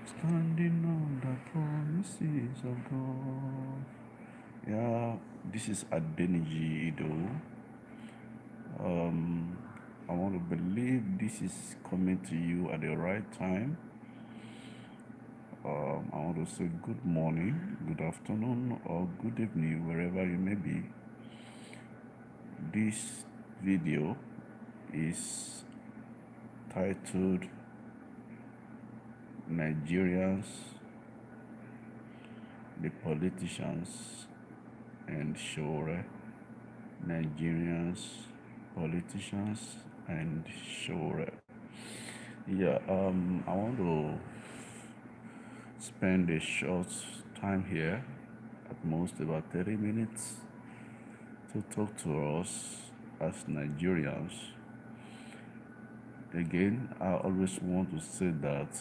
Standing on the promises of God. Yeah, this is Adeniji Ido. I want to believe this is coming to you at the right time. I want to say good morning, good afternoon, or good evening, wherever you may be. This video is titled Nigerians, the Politicians, and Sowore. Nigerians, politicians, and Sowore. Yeah, I want to spend a short time here, at most about 30 minutes, to talk to us as Nigerians. Again, I always want to say that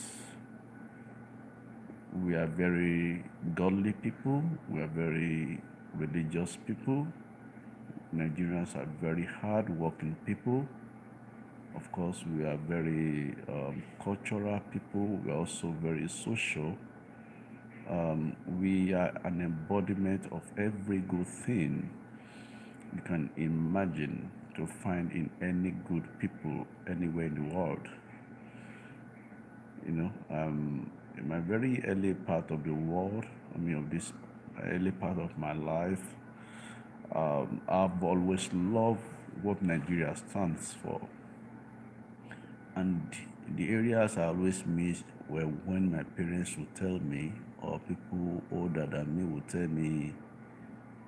we are very godly people, we are very religious people. Nigerians are very hard-working people. Of course, we are very cultural people. We are also very social. We are an embodiment of every good thing you can imagine to find in any good people anywhere in the world. In my very early part of the world, of this early part of my life, I've always loved what Nigeria stands for. And the areas I always miss were when my parents would tell me, or people older than me would tell me,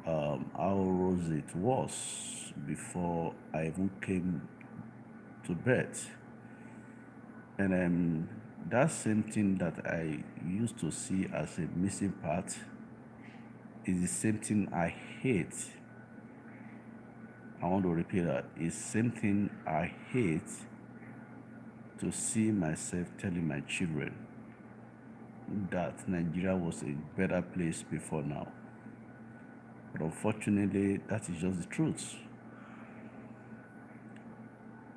how rosy it was before I even came to birth. And that same thing that I used to see as a missing part is the same thing I hate. I want to repeat that. It's the same thing I hate to see myself telling my children that Nigeria was a better place before now. But unfortunately, that is just the truth.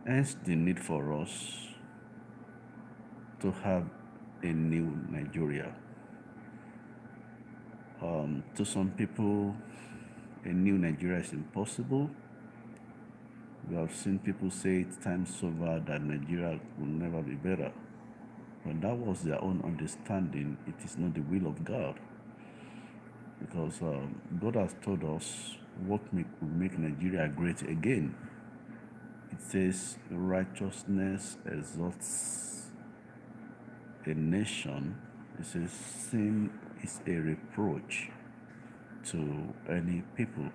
Hence the need for us to have a new Nigeria. To some people, a new Nigeria is impossible. We have seen people say it's times over that Nigeria will never be better. But that was their own understanding. It is not the will of God. Because God has told us what will make Nigeria great again. It says righteousness exalts a nation. It says sin is a reproach to any people.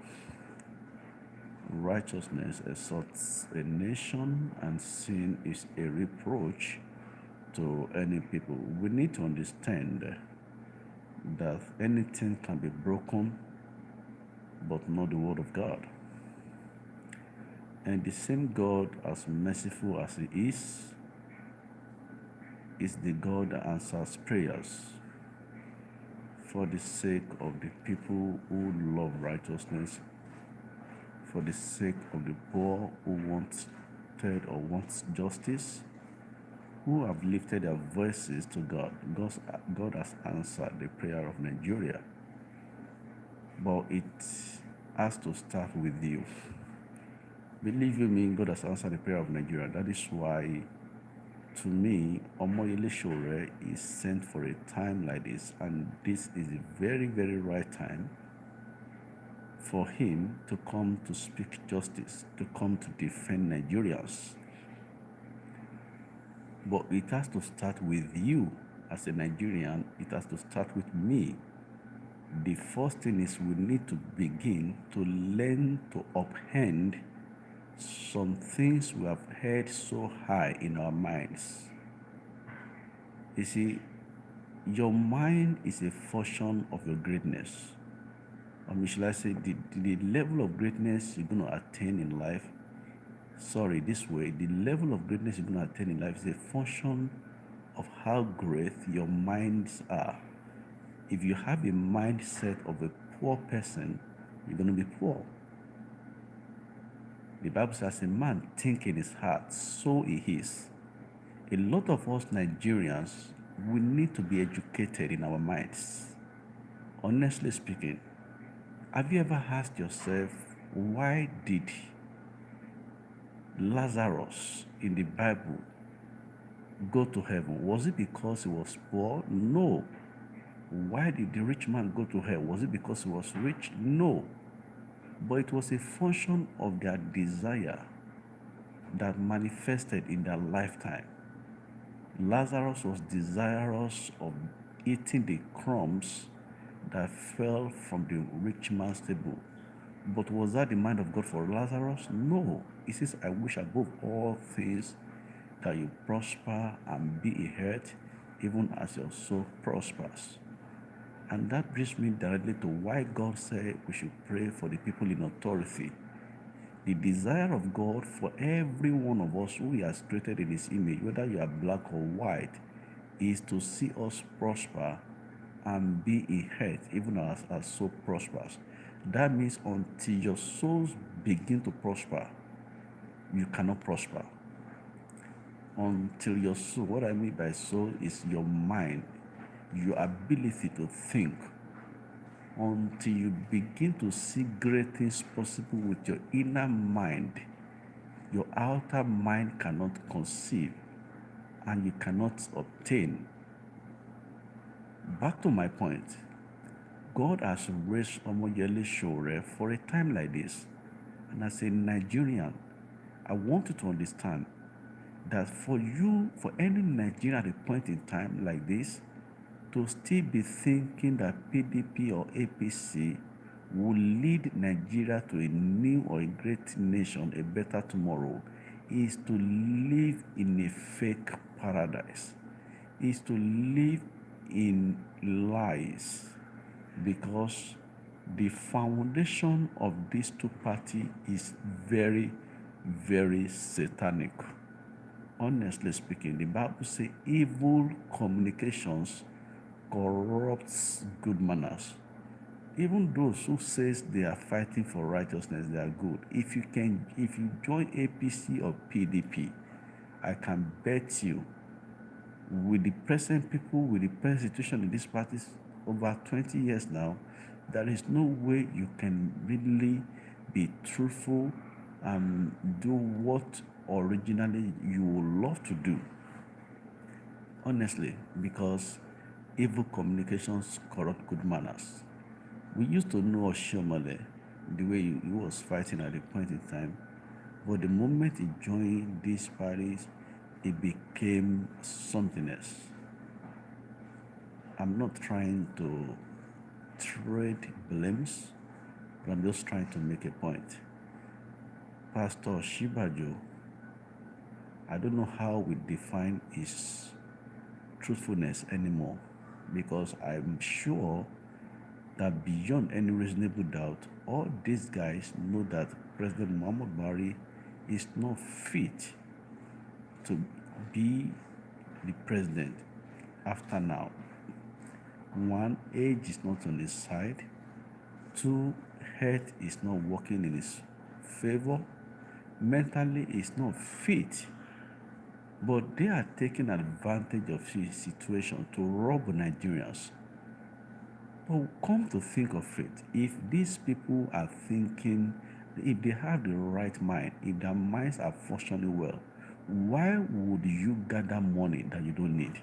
Righteousness exalts a nation, and sin is a reproach to any people. We need to understand that anything can be broken, but not the word of God. And the same God, as merciful as He is the God that answers prayers for the sake of the people who love righteousness, for the sake of the poor who want justice, who have lifted their voices to God. God has answered the prayer of Nigeria. But it has to start with you. Believe you me, God has answered the prayer of Nigeria. That is why, to me, Omoyele Sowore is sent for a time like this. And this is a very, very right time for him to come to speak justice, to come to defend Nigerians. But it has to start with you as a Nigerian. It has to start with me. The first thing is we need to begin to learn to upend some things we have held so high in our minds. You see, your mind is a function of your greatness. Should I say the level of greatness you're going to attain in life, the level of greatness you're going to attain in life is a function of how great your minds are. If you have a mindset of a poor person, you're going to be poor. The Bible says, a man think in his heart, so he is. A lot of us Nigerians, we need to be educated in our minds. Honestly speaking, have you ever asked yourself, why did Lazarus in the Bible go to heaven? Was it because he was poor? No. Why did the rich man go to hell? Was it because he was rich? No. But it was a function of their desire that manifested in their lifetime. Lazarus was desirous of eating the crumbs that fell from the rich man's table. But was that the mind of God for Lazarus? No. He says, I wish above all things that you prosper and be in health, even as your soul prospers. And that brings me directly to why God said we should pray for the people in authority. The desire of God for every one of us who He has created in His image, whether you are black or white, is to see us prosper and be in health, even as our soul prospers. That means until your souls begin to prosper, you cannot prosper. Until your soul, what I mean by soul is your mind, your ability to think. Until you begin to see great things possible with your inner mind, your outer mind cannot conceive and you cannot obtain. Back to my point, God has raised Sowore for a time like this. And as a Nigerian, I want you to understand that for you, for any Nigerian at a point in time like this, to still be thinking that PDP or APC will lead Nigeria to a new or a great nation, a better tomorrow, is to live in a fake paradise, is to live in lies, because the foundation of these two parties is very, very satanic. Honestly speaking, the Bible says evil communications corrupts good manners. Even those who says they are fighting for righteousness, they are good. If you join APC or PDP, I can bet you, with the present people, with the present situation in these parties over 20 years now, there is no way you can really be truthful and do what originally you would love to do. Honestly, because evil communications corrupt good manners. We used to know Oshomole, the way he was fighting at a point in time, but the moment he joined these parties, it became something else. I'm not trying to trade blames, but I'm just trying to make a point. Pastor Shibajo, I don't know how we define his truthfulness anymore, because I'm sure that beyond any reasonable doubt, all these guys know that President Muhammad Buhari is not fit to be the president after now. One, age is not on his side. Two, health is not working in his favor. Mentally, he's not fit. But they are taking advantage of his situation to rob Nigerians. But come to think of it, if these people are thinking, if they have the right mind, if their minds are functioning well, why would you gather money that you don't need?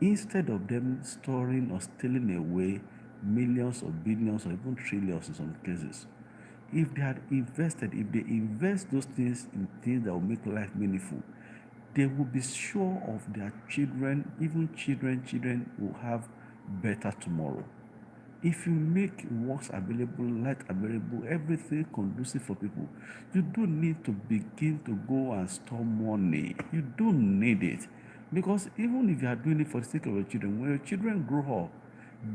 Instead of them storing or stealing away millions or billions or even trillions in some cases, if they had invested, if they invest those things in things that will make life meaningful, they will be sure of their children, even children will have better tomorrow. If you make works available, light available, everything conducive for people, you don't need to begin to go and store money. You don't need it. Because even if you are doing it for the sake of your children, when your children grow up,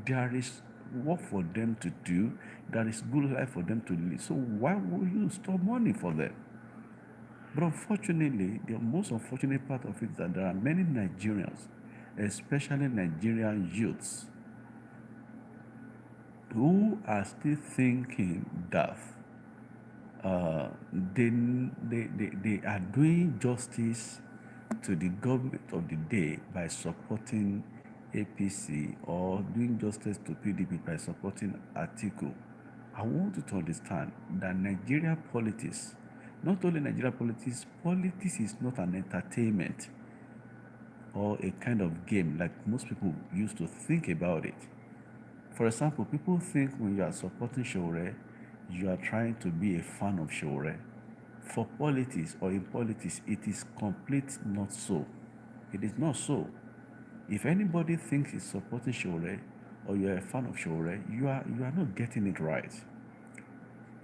there is work for them to do, there is good life for them to live. So why would you store money for them? But unfortunately, the most unfortunate part of it is that there are many Nigerians especially Nigerian youths who are still thinking that uh, they, they are doing justice to the government of the day by supporting APC or doing justice to PDP by supporting Atiku. I want you to understand that Nigeria politics, not only Nigeria politics, politics is not an entertainment or a kind of game like most people used to think about it. For example, people think when you are supporting Sowore, you are trying to be a fan of Sowore. For politics or in politics, it is complete not so. It is not so. If anybody thinks he's supporting Sowore or you are a fan of Sowore, you are not getting it right.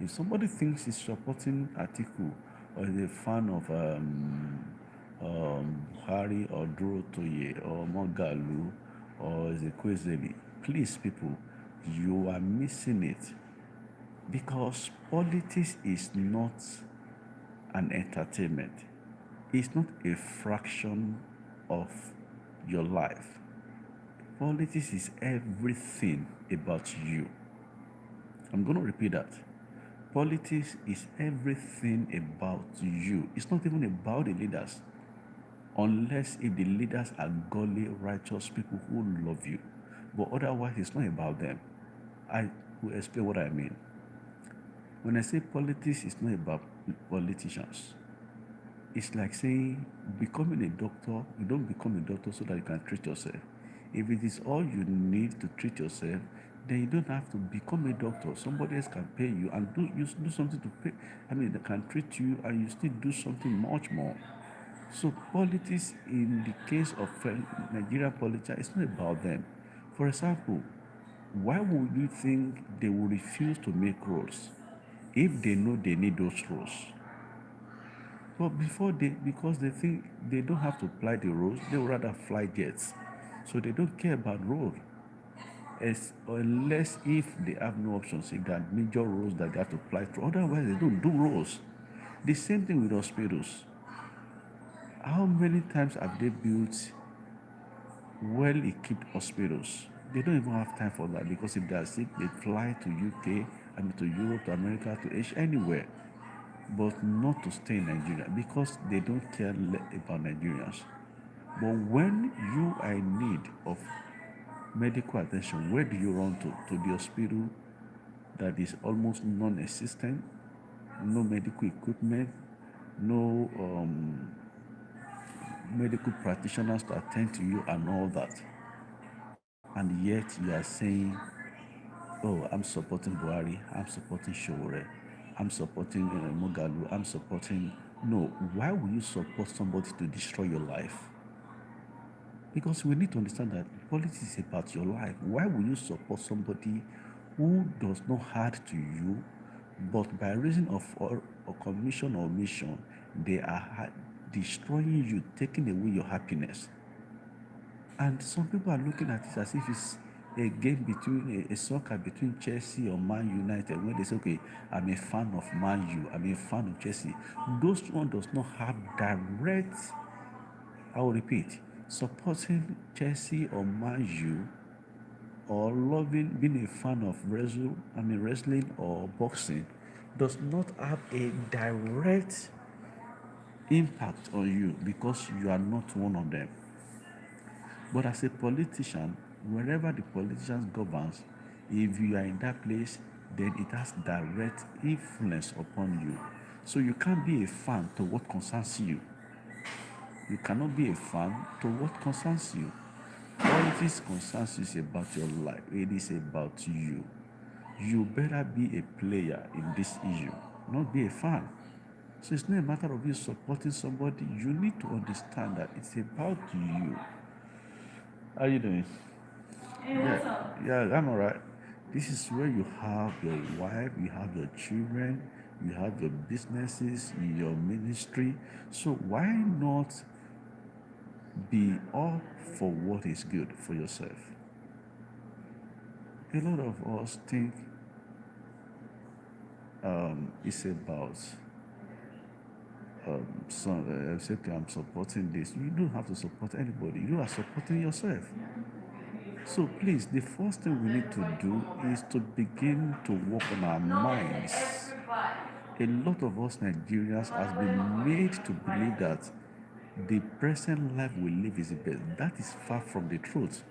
If somebody thinks he's supporting Atiku or is a fan of Buhari or Duro Toye or Mogalu or Ezekwesili, please, people, you are missing it because politics is not an entertainment. It's not a fraction of your life. Politics is everything about you. I'm going to repeat that. Politics is everything about you. It's not even about the leaders, unless if the leaders are godly, righteous people who love you. But otherwise, it's not about them. I will explain what I mean. When I say politics is not about politicians, it's like saying becoming a doctor, you don't become a doctor so that you can treat yourself. If it is all you need to treat yourself, then you don't have to become a doctor. Somebody else can pay you and do something to pay. I mean, they can treat you and you still do something much more. So politics, in the case of Nigerian politics, it's not about them. For example, why would you think they will refuse to make roads if they know they need those roads? But because they think they don't have to fly the roads, they would rather fly jets. So they don't care about road. Unless if they have no options, if there are major roads that they have to fly through. Otherwise, they don't do roads. The same thing with hospitals. How many times have they built well-equipped hospitals? They don't even have time for that because if they are sick, they fly to UK, to Europe, to America, to Asia, anywhere, but not to stay in Nigeria because they don't care about Nigerians. But when you are in need of medical attention, where do you run to? To the hospital that is almost non-existent, no medical equipment, no medical practitioners to attend to you and all that. And yet you are saying, oh, I'm supporting Buhari, I'm supporting Sowore, I'm supporting Mogalu, I'm supporting. No, why will you support somebody to destroy your life? Because we need to understand that politics is about your life. Why will you support somebody who does not hurt to you, but by reason of or commission or mission, they are destroying you, taking away your happiness? And some people are looking at it as if it's a game between a soccer between Chelsea or Man United. When they say, okay, I'm a fan of Man U, I'm a fan of Chelsea. Those one does not have direct, I will repeat, supporting Chelsea or Man U or loving being a fan of wrestling or boxing does not have a direct impact on you because you are not one of them. But as a politician, wherever the politician governs, if you are in that place, then it has direct influence upon you. So you can't be a fan to what concerns you. You cannot be a fan to what concerns you. Politics concerns you is about your life. It is about you. You better be a player in this issue, not be a fan. So it's not a matter of you supporting somebody. You need to understand that it's about you. How are you doing? Yeah, I'm alright. This is where you have your wife, you have your children, you have your businesses, your ministry. So why not be all for what is good for yourself? A lot of us think it's about say, okay, I'm supporting this. You don't have to support anybody. You are supporting yourself. So please, the first thing we need to do is to begin to work on our minds. A lot of us Nigerians has been made to believe that the present life we live is the best. That is far from the truth.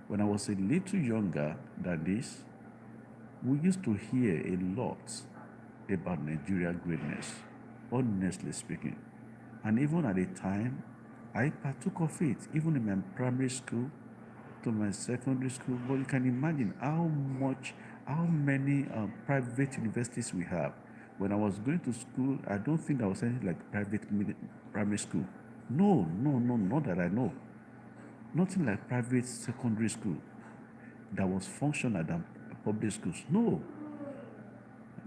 When I was a little younger than this, we used to hear a lot about Nigeria greatness, honestly speaking. And even at the time, I partook of it, even in my primary school to my secondary school. But you can imagine how many private universities we have. When I was going to school, I don't think there was anything like primary school. No, no, no, not that I know. Nothing like private secondary school that was functional than public schools. No,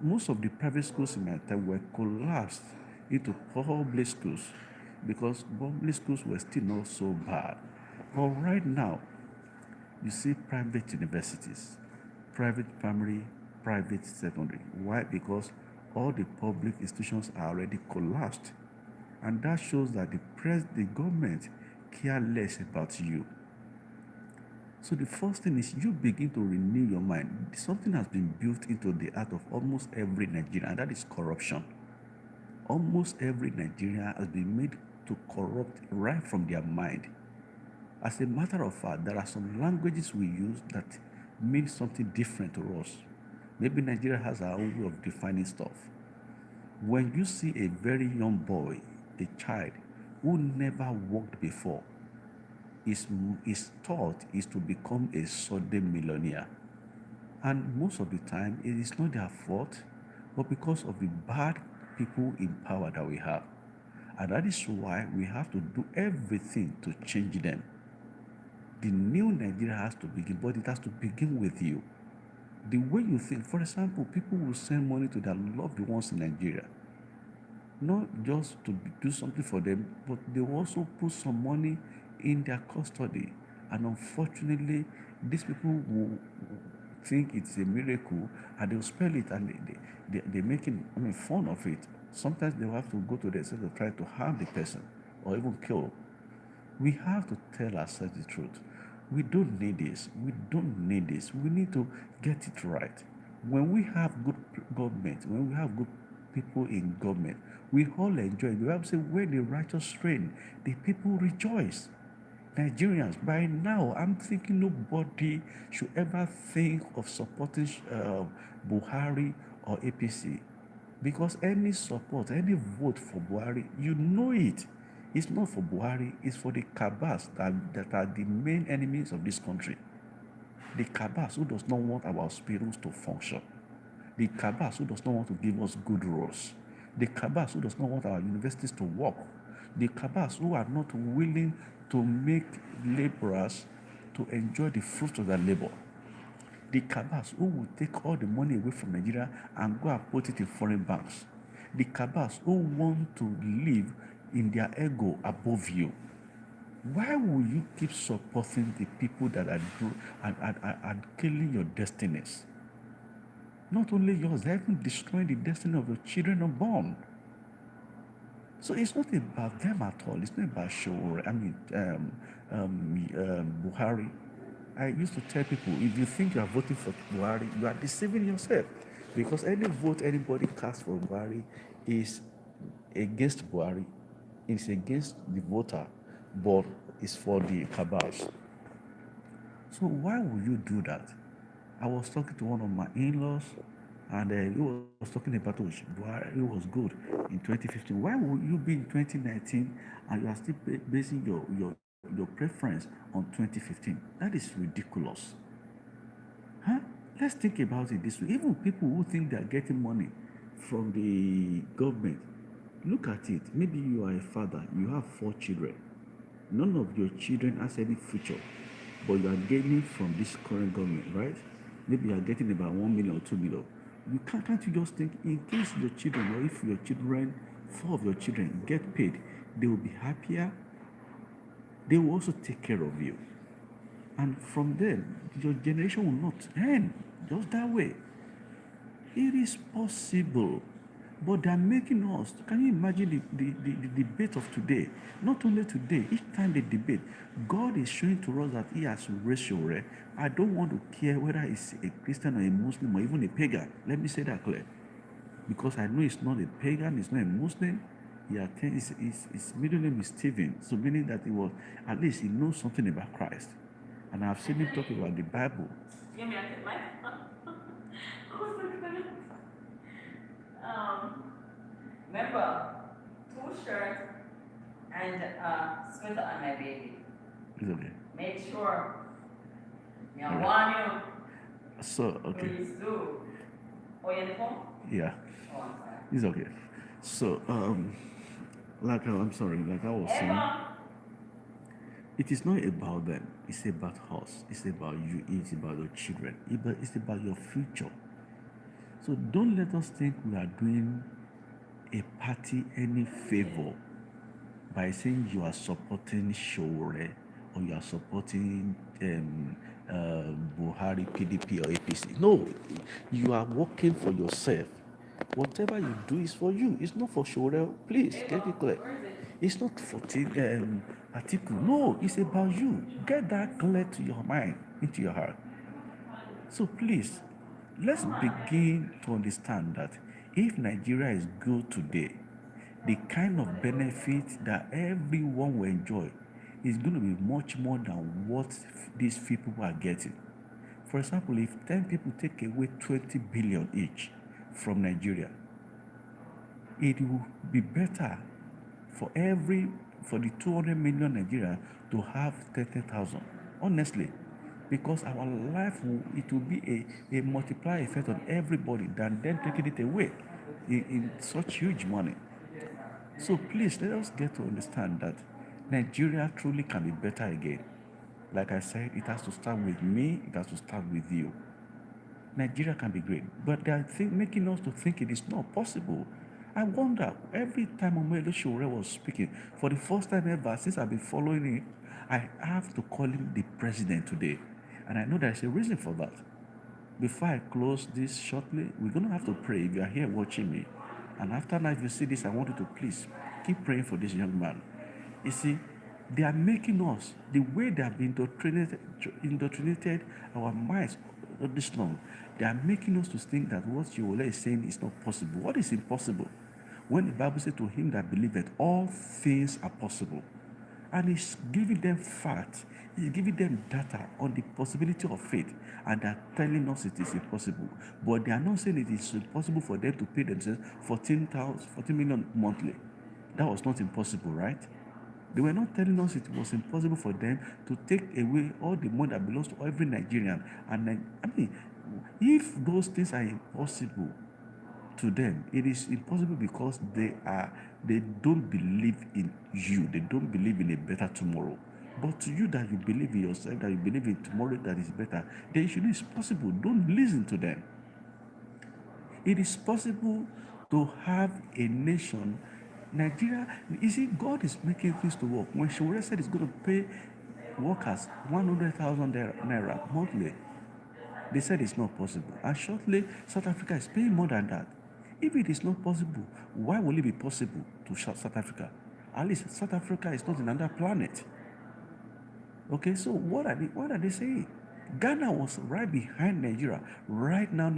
most of the private schools in my time were collapsed into public schools because public schools were still not so bad. But right now, you see private universities, private primary, private secondary. Why? Because all the public institutions are already collapsed. And that shows that the government care less about you. So the first thing is you begin to renew your mind. Something has been built into the heart of almost every Nigerian, and that is corruption. Almost every Nigerian has been made to corrupt right from their mind. As a matter of fact, there are some languages we use that mean something different to us. Maybe Nigeria has our own way of defining stuff. When you see a very young boy, a child who never walked before, his thought is to become a sudden millionaire. And most of the time, it is not their fault, but because of the bad people in power that we have. And that is why we have to do everything to change them. The new Nigeria has to begin, but it has to begin with you. The way you think, for example, people will send money to their loved ones in Nigeria, not just to do something for them, but they will also put some money in their custody. And unfortunately, these people will think it's a miracle and they'll spell it and they're making fun of it. Sometimes they'll have to go to the extent of trying to harm the person or even kill. We have to tell ourselves the truth. We don't need this. We don't need this. We need to get it right. When we have good government, when we have good people in government, we all enjoy. The Bible says, where the righteous reign, the people rejoice. Nigerians, by now, I'm thinking nobody should ever think of supporting Buhari or APC. Because any support, any vote for Buhari, you know it. It's not for Buhari, it's for the cabals that are the main enemies of this country. The cabals who does not want our hospitals to function. The cabals who does not want to give us good roads. The cabals who does not want our universities to work. The cabals who are not willing to make laborers to enjoy the fruit of their labor. The cabals who will take all the money away from Nigeria and go and put it in foreign banks. The cabals who want to live in their ego above you. Why will you keep supporting the people that are killing your destinies? Not only yours, they're even destroying the destiny of your children unborn. So it's not about them at all. It's not about Sowore. Buhari. I used to tell people, if you think you are voting for Buhari, you are deceiving yourself. Because any vote anybody casts for Buhari is against Buhari. It's against the voter, but it's for the cabals. So why would you do that? I was talking to one of my in-laws, and he was talking about Buhari. It was good in 2015. Why would you be in 2019 and you are still basing your preference on 2015? That is ridiculous. Huh? Let's think about it this way. Even people who think they are getting money from the government, look at it. Maybe you are a father, you have 4 children. None of your children has any future, but you are gaining from this current government, right? Maybe you are getting about 1 million or 2 million. Can't you just think, in case your children, or if your children, 4 of your children get paid, they will be happier. They will also take care of you. And from then, your generation will not end just that way. It is possible. But they are making us. Can you imagine the debate of today? Not only today, each time they debate, God is showing to us that He has raised Sowore. I don't want to care whether it's a Christian or a Muslim or even a pagan. Let me say that clear. Because I know it's not a pagan, it's not a Muslim. His middle name is Stephen. So meaning that he was, at least he knows something about Christ. And I've seen him talk about the Bible. Remember, 2 shirts and sweater on my baby. It's okay. Make sure. I Alright. want So, you. okay. Please do. Oh, uniform? Yeah, Oh, I'm sorry. it's okay. So, I'm sorry, like I was saying, it is not about them. It's about us. It's about you. It's about your children. It's about your future. So don't let us think we are doing a party any favor by saying you are supporting Sowore or you are supporting Buhari, PDP, or APC. No, you are working for yourself. Whatever you do is for you. It's not for Sowore. Please get it clear. It's not for Atiku. No, it's about you. Get that clear to your mind, into your heart. So please, let's begin to understand that if Nigeria is good today, the kind of benefit that everyone will enjoy is going to be much more than what these few people are getting. For example, if 10 people take away 20 billion each from Nigeria, it will be better for the 200 million Nigerians to have 30,000. Honestly, because our life it will be a multiplier effect on everybody than them taking it away in such huge money. So please let us get to understand that Nigeria truly can be better again. Like I said, it has to start with me, it has to start with you. Nigeria can be great, but they are making us to think it is not possible. I wonder, every time Omele Sowore was speaking, for the first time ever since I've been following him, I have to call him the president today. And I know there's a reason for that. Before I close this shortly, we're going to have to pray if you are here watching me. And after now, if you see this, I want you to please keep praying for this young man. You see, they are making us, the way they have indoctrinated our minds all this long, they are making us to think that what Yola is saying is not possible. What is impossible? When the Bible says to him that believeth, all things are possible. And he's giving them facts, he's giving them data on the possibility of faith, and they're telling us it is impossible. But they are not saying it is impossible for them to pay themselves 14 million monthly. That was not impossible, right? They were not telling us it was impossible for them to take away all the money that belongs to every Nigerian. And if those things are impossible to them, it is impossible because they don't believe in you. They don't believe in a better tomorrow. But to you that you believe in yourself, that you believe in tomorrow that is better, then it is possible. Don't listen to them. It is possible to have a nation. Nigeria, you see, God is making things to work. When Sowore said he's going to pay workers 100,000 naira monthly, they said it's not possible. And shortly, South Africa is paying more than that. If it is not possible, why will it be possible to South Africa? At least South Africa is not in another planet. Okay, so what are they saying? Ghana was right behind Nigeria. Right now,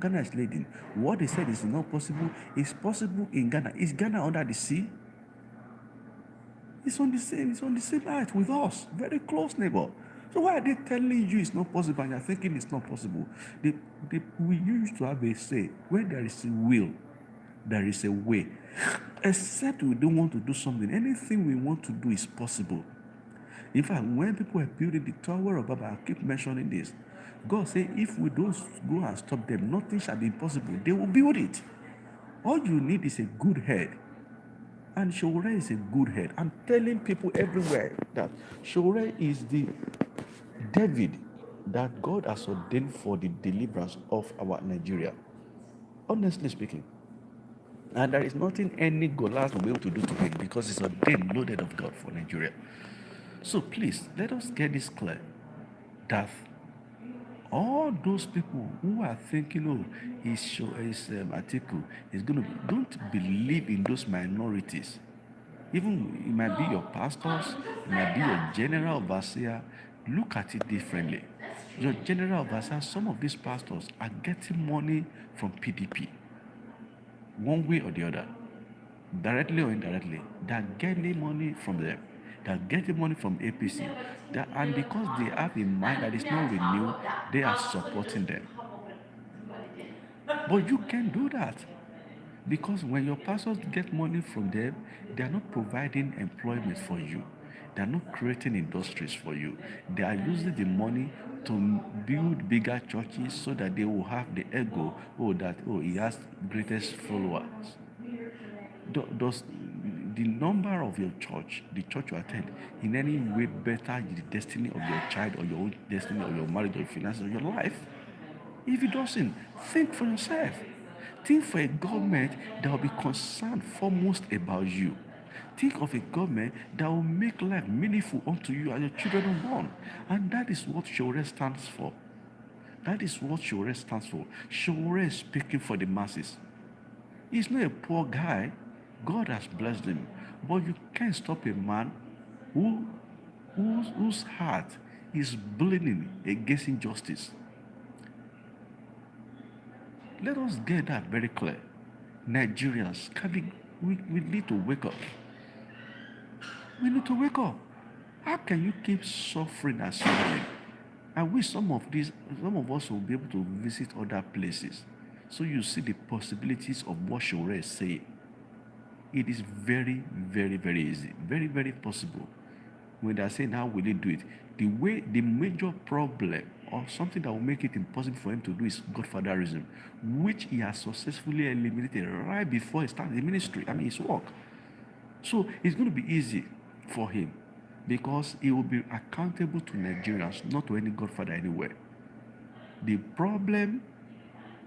Ghana is leading. What they said is not possible. It's possible in Ghana. Is Ghana under the sea? It's on the same height with us. Very close neighbor. So why are they telling you it's not possible and you're thinking it's not possible? We used to have a say, where there is a will, there is a way. Except we don't want to do something. Anything we want to do is possible. In fact, when people are building the Tower of Babel, I keep mentioning this. God said, if we don't go and stop them, nothing shall be impossible. They will build it. All you need is a good head. And Sowore is a good head. I'm telling people everywhere that Sowore is the David that God has ordained for the deliverance of our Nigeria. Honestly speaking. And there is nothing any Goliath will be able to do to him because it's ordained, loaded of God for Nigeria. So please, let us get this clear that All those people who are thinking, oh, his article is going to be, don't believe in those minorities. Even it might be your pastors, it might be your general overseer. Look at it differently. Your general overseer, some of these pastors are getting money from PDP, one way or the other, directly or indirectly. They are getting money from them. They are getting money from APC. And because they have a mind that is not renewed, they are supporting them. But you can't do that. Because when your pastors get money from them, they are not providing employment for you. They are not creating industries for you. They are using the money to build bigger churches so that they will have the ego, he has greatest followers. Does the number of your church, the church you attend, in any way better the destiny of your child or your own destiny or your marriage or your finances or your life? If it doesn't, think for yourself. Think for a government that will be concerned foremost about you. Think of a government that will make life meaningful unto you and your children unborn. And that is what Sowore stands for. That is what Sowore stands for. Sowore is speaking for the masses. He's not a poor guy. God has blessed him. But you can't stop a man who, whose heart is bleeding against injustice. Let us get that very clear. Nigerians, we need to wake up. We need to wake up. How can you keep suffering and suffering? I wish some of us will be able to visit other places so you see the possibilities of what Sowore is saying. It is very, very, very easy, very, very possible. When they are saying how will he do it, the major problem or something that will make it impossible for him to do is godfatherism, which he has successfully eliminated right before he started the ministry. I mean, his work. So it's going to be easy for him because he will be accountable to Nigerians, not to any godfather anywhere. The problem,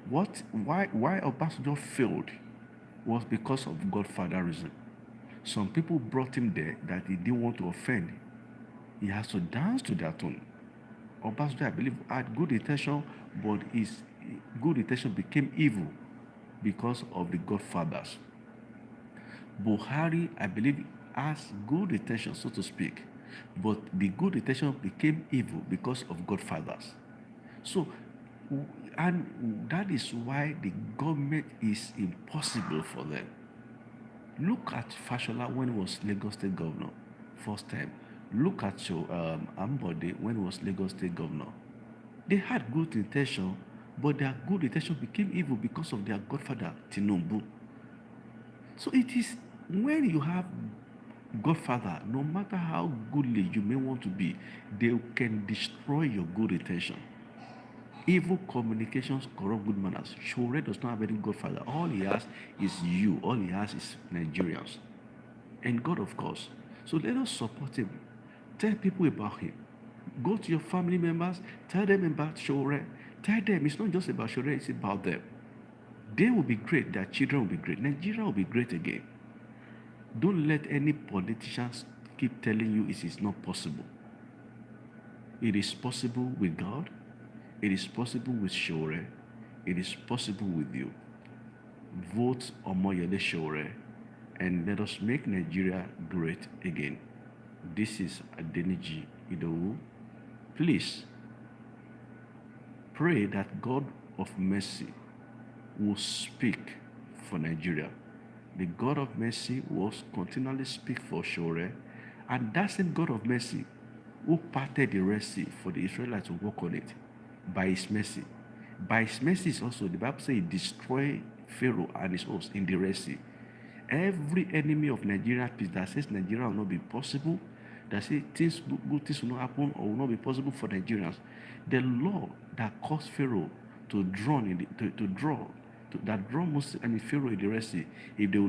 why Obasanjo failed was because of godfatherism. Some people brought him there that he didn't want to offend. He has to dance to their tune. Obasanjo, I believe, had good intention, but his good intention became evil because of the godfathers. Buhari, I believe, has good intention, so to speak, but the good intention became evil because of godfathers. So, and that is why the government is impossible for them. Look at Fashola when he was Lagos State Governor, first time. Look at Ambode when he was Lagos State Governor. They had good intention, but their good intention became evil because of their godfather, Tinubu. So it is when you have godfather, no matter how goodly you may want to be, they can destroy your good intention. Evil communications corrupt good manners. Sowore does not have any godfather. All he has is you. All he has is Nigerians. And God, of course. So let us support him. Tell people about him. Go to your family members. Tell them about Sowore. Tell them it's not just about Sowore, it's about them. They will be great. Their children will be great. Nigeria will be great again. Don't let any politicians keep telling you it is not possible. It is possible with God. It is possible with Sowore. It is possible with you. Vote Omoyele Sowore and let us make Nigeria great again. This is Adeniji Idowu. Please pray that God of mercy will speak for Nigeria. The God of mercy will continually speak for Sowore, and that same God of mercy who parted the Red Sea for the Israelites to walk on it by his mercy. By his mercy is also, the Bible says, he destroyed Pharaoh and his host in the Red Sea. Every enemy of Nigeria peace that says Nigeria will not be possible, that says good things will not happen or will not be possible for Nigerians, the law that caused Pharaoh to draw Pharaoh in the Red Sea, if they will